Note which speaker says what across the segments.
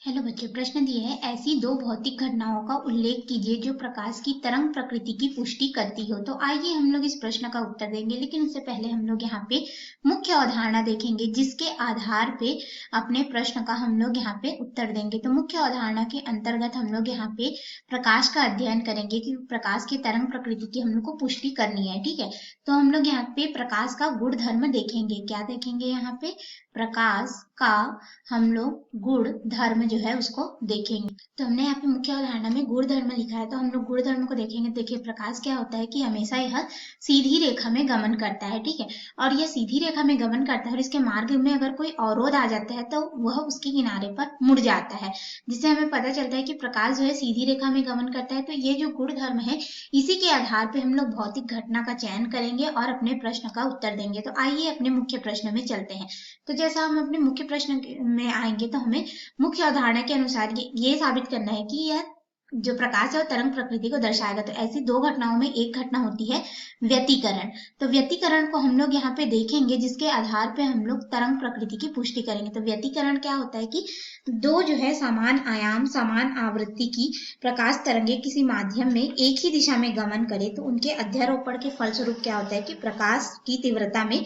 Speaker 1: Hello बच्चों, प्रश्न दिए है ऐसी दो भौतिक घटनाओं का उल्लेख कीजिए जो प्रकाश की तरंग प्रकृति की पुष्टि करती हो। तो आइए हम लोग इस प्रश्न का उत्तर देंगे, लेकिन उससे पहले हम लोग यहाँ पे मुख्य अवधारणा देखेंगे जिसके आधार पे अपने प्रश्न का हम लोग यहाँ पे उत्तर देंगे। तो मुख्य अवधारणा के अंतर्गत हम लोग यहाँ पे प्रकाश का अध्ययन करेंगे कि प्रकाश की तरंग प्रकृति की हम लोग को पुष्टि करनी है। ठीक है, तो हम लोग यहाँ पे प्रकाश का गुण धर्म देखेंगे। क्या देखेंगे? यहाँ पे प्रकाश का हम लोग गुण धर्म जो है उसको देखेंगे। तो हमने यहाँ पे मुख्य अवधारणा में गुण धर्म लिखा है, तो हम लोग गुण धर्म को देखेंगे। देखिए, प्रकाश क्या होता है कि हमेशा यह सीधी रेखा में गमन करता है। ठीक है, और यह सीधी रेखा में गमन करता है और इसके मार्ग में अगर कोई अवरोध आ जाता है तो वह उसके किनारे पर मुड़ जाता है, जिससे हमें पता चलता है कि प्रकाश जो है सीधी रेखा में गमन करता है। तो ये जो गुण धर्म है इसी के आधार पर हम लोग भौतिक घटना का चयन करेंगे और अपने प्रश्न का उत्तर देंगे। तो आइए अपने मुख्य प्रश्न में चलते हैं। तो जैसा हम अपने मुख्य प्रश्न में आएंगे तो हमें मुख्य अवधारणा के अनुसार ये साबित करना है कि यह जो प्रकाश है वो तरंग प्रकृति को दर्शाएगा। तो ऐसी दो घटनाओं में एक घटना होती है व्यतिकरण। तो व्यतिकरण को हम लोग यहाँ पे देखेंगे जिसके आधार पे हम लोग तरंग प्रकृति की पुष्टि करेंगे। तो व्यतिकरण क्या होता है कि दो जो है समान आयाम समान आवृत्ति की प्रकाश तरंगे किसी माध्यम में एक ही दिशा में गमन करे तो उनके अध्यारोपण के फलस्वरूप क्या होता है कि प्रकाश की तीव्रता में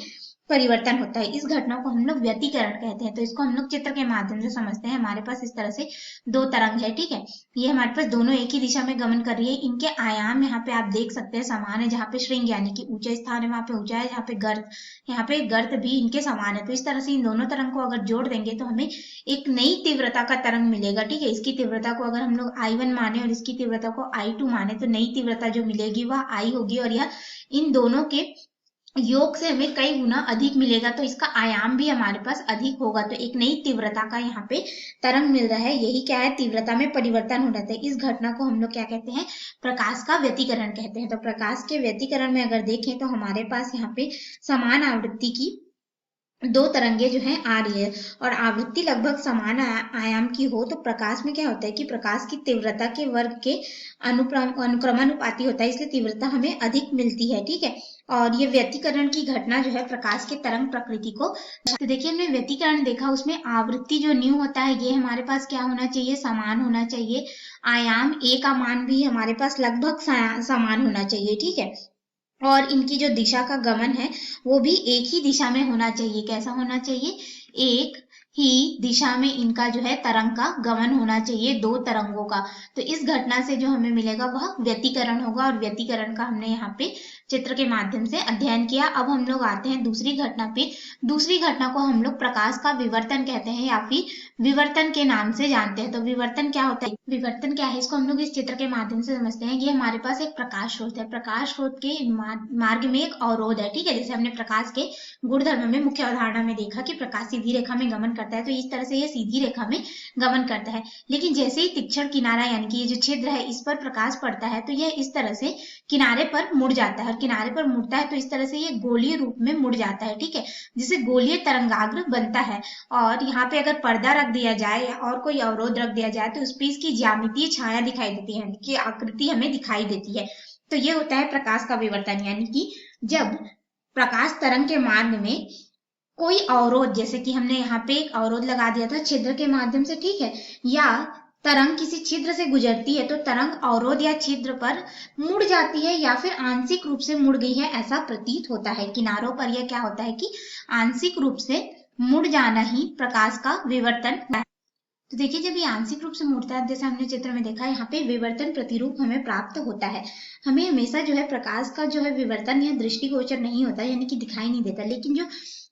Speaker 1: परिवर्तन होता है। इस घटना को हम लोग व्यतिकरण कहते हैं। तो इसको हम लोग चित्र के माध्यम से समझते हैं। हमारे पास इस तरह से दो तरंग है। ठीक है, ये हमारे पास दोनों एक ही दिशा में गमन कर रही है। इनके आयाम यहाँ पे आप देख सकते हैं समान है। जहाँ पे श्रृंग यानी कि ऊंचा स्थान है वहां पे ऊंचा है, जहाँ पे गर्त यहाँ पे गर्त भी इनके समान है। तो इस तरह से इन दोनों तरंग को अगर जोड़ देंगे तो हमें एक नई तीव्रता का तरंग मिलेगा। ठीक है, इसकी तीव्रता को अगर हम लोग I1 माने और इसकी तीव्रता को I2 माने तो नई तीव्रता जो मिलेगी वह I होगी और यह इन दोनों के योग से हमें कई गुना अधिक मिलेगा। तो इसका आयाम भी हमारे पास अधिक होगा। तो एक नई तीव्रता का यहाँ पे तरंग मिल रहा है। यही क्या है? तीव्रता में परिवर्तन हो रहा है। इस घटना को हम लोग क्या कहते हैं? प्रकाश का व्यतिकरण कहते हैं। तो प्रकाश के व्यतिकरण में अगर देखें तो हमारे पास यहाँ पे समान आवृत्ति की दो तरंगे जो है आ रही है और आवृत्ति लगभग समान आयाम की हो तो प्रकाश में क्या होता है कि प्रकाश की तीव्रता के वर्ग के अनुक्रमानुपाती होता है, इसलिए तीव्रता हमें अधिक मिलती है। ठीक है, और ये व्यतिकरण की घटना जो है प्रकाश के तरंग प्रकृति को। तो देखिए, हमने व्यतिकरण देखा, उसमें आवृत्ति जो न्यू होता है ये हमारे पास क्या होना चाहिए? समान होना चाहिए। आयाम ए का मान भी हमारे पास लगभग समान होना चाहिए। ठीक है, और इनकी जो दिशा का गमन है वो भी एक ही दिशा में होना चाहिए। कैसा होना चाहिए? एक ही दिशा में इनका जो है तरंग का गमन होना चाहिए, दो तरंगों का। तो इस घटना से जो हमें मिलेगा वह व्यतिकरण होगा और व्यतिकरण का हमने यहाँ पे चित्र के माध्यम से अध्ययन किया। अब हम लोग आते हैं दूसरी घटना पे। दूसरी घटना को हम लोग प्रकाश का विवर्तन कहते हैं या फिर विवर्तन के नाम से जानते हैं। तो विवर्तन क्या होता है? विवर्तन क्या है इसको हम लोग इस चित्र के माध्यम से समझते हैं। ये हमारे पास एक प्रकाश स्रोत है। प्रकाश स्रोत के मार्ग में एक अवरोध है। ठीक है, जैसे हमने प्रकाश के गुणधर्म में मुख्य अवधारणा में देखा कि प्रकाश सीधी रेखा में गमन करता है, तो इस तरह से ये सीधी रेखा में गमन करता है। लेकिन जैसे ही तीक्ष्ण किनारा यानी कि ये जो छिद्र है इस पर प्रकाश पड़ता है तो यह इस तरह से किनारे पर मुड़ जाता है और किनारे पर मुड़ता है तो इस तरह से ये गोलीय रूप में मुड़ जाता है। ठीक है, जिसे गोलीय तरंगाग्र बनता है। और यहाँ पे अगर पर्दा रख दिया जाए या और कोई अवरोध रख दिया जाए तो उस पर इसकी ज्यामितीय छाया दिखाई देती है, कि आकृति हमें दिखाई देती है। तो ये होता है प्रकाश का विवर्तन, यानी कि जब प्रकाश तरंग के मार्ग में कोई अवरोध, जैसे कि हमने यहाँ पे एक अवरोध लगा दिया था छिद्र के माध्यम से, ठीक है, या तरंग किसी छिद्र से गुजरती है तो तरंग अवरोध या छिद्र पर मुड़ जाती है या फिर आंशिक रूप से मुड़ गई है ऐसा प्रतीत होता है। किनारों पर यह क्या होता है कि आंशिक रूप से मुड़ जाना ही प्रकाश का विवर्तन है। तो देखिए, जब ये आंशिक रूप से मुड़ता है, जैसे हमने चित्र में देखा, यहाँ पे विवर्तन प्रतिरूप हमें प्राप्त होता है। हमें हमेशा जो है प्रकाश का जो है विवर्तन यह दृष्टिगोचर नहीं होता, यानी कि दिखाई नहीं देता। लेकिन जो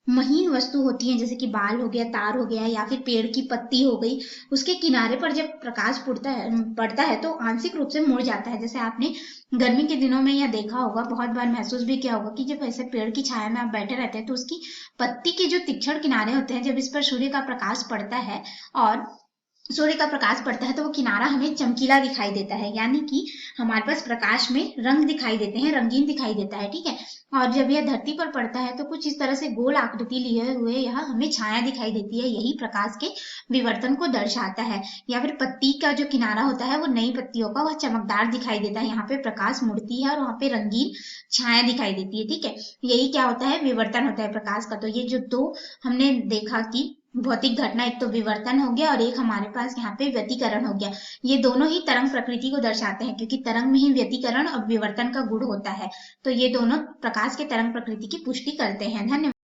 Speaker 1: महीन वस्तु होती है जैसे कि बाल हो गया, तार हो गया या फिर पेड़ की पत्ती हो गई, उसके किनारे पर जब प्रकाश पड़ता है तो आंशिक रूप से मुड़ जाता है। जैसे आपने गर्मी के दिनों में यह देखा होगा, बहुत बार महसूस भी किया होगा कि जब ऐसे पेड़ की छाया में आप बैठे रहते हैं तो उसकी पत्ती के जो तीक्ष्ण किनारे होते हैं, जब इस पर सूर्य का प्रकाश पड़ता है और सूर्य का प्रकाश पड़ता है तो वो किनारा हमें चमकीला दिखाई देता है, यानी कि हमारे पास प्रकाश में रंग दिखाई देते हैं, रंगीन दिखाई देता है। ठीक है, और जब यह धरती पर पड़ता है तो कुछ इस तरह से गोल आकृति लिए हुए यह हमें छाया दिखाई देती है। यही प्रकाश के विवर्तन को दर्शाता है। या फिर पत्ती का जो किनारा होता है वो नई पत्तियों का वह चमकदार दिखाई देता है, यहाँ पे प्रकाश मुड़ती है और वहां पे रंगीन छाया दिखाई देती है। ठीक है, यही क्या होता है? विवर्तन होता है प्रकाश का। तो ये जो दो हमने देखा कि भौतिक घटना, एक तो विवर्तन हो गया और एक हमारे पास यहाँ पे व्यतिकरण हो गया। ये दोनों ही तरंग प्रकृति को दर्शाते हैं, क्योंकि तरंग में ही व्यतिकरण और विवर्तन का गुण होता है। तो ये दोनों प्रकाश के तरंग प्रकृति की पुष्टि करते हैं। धन्यवाद।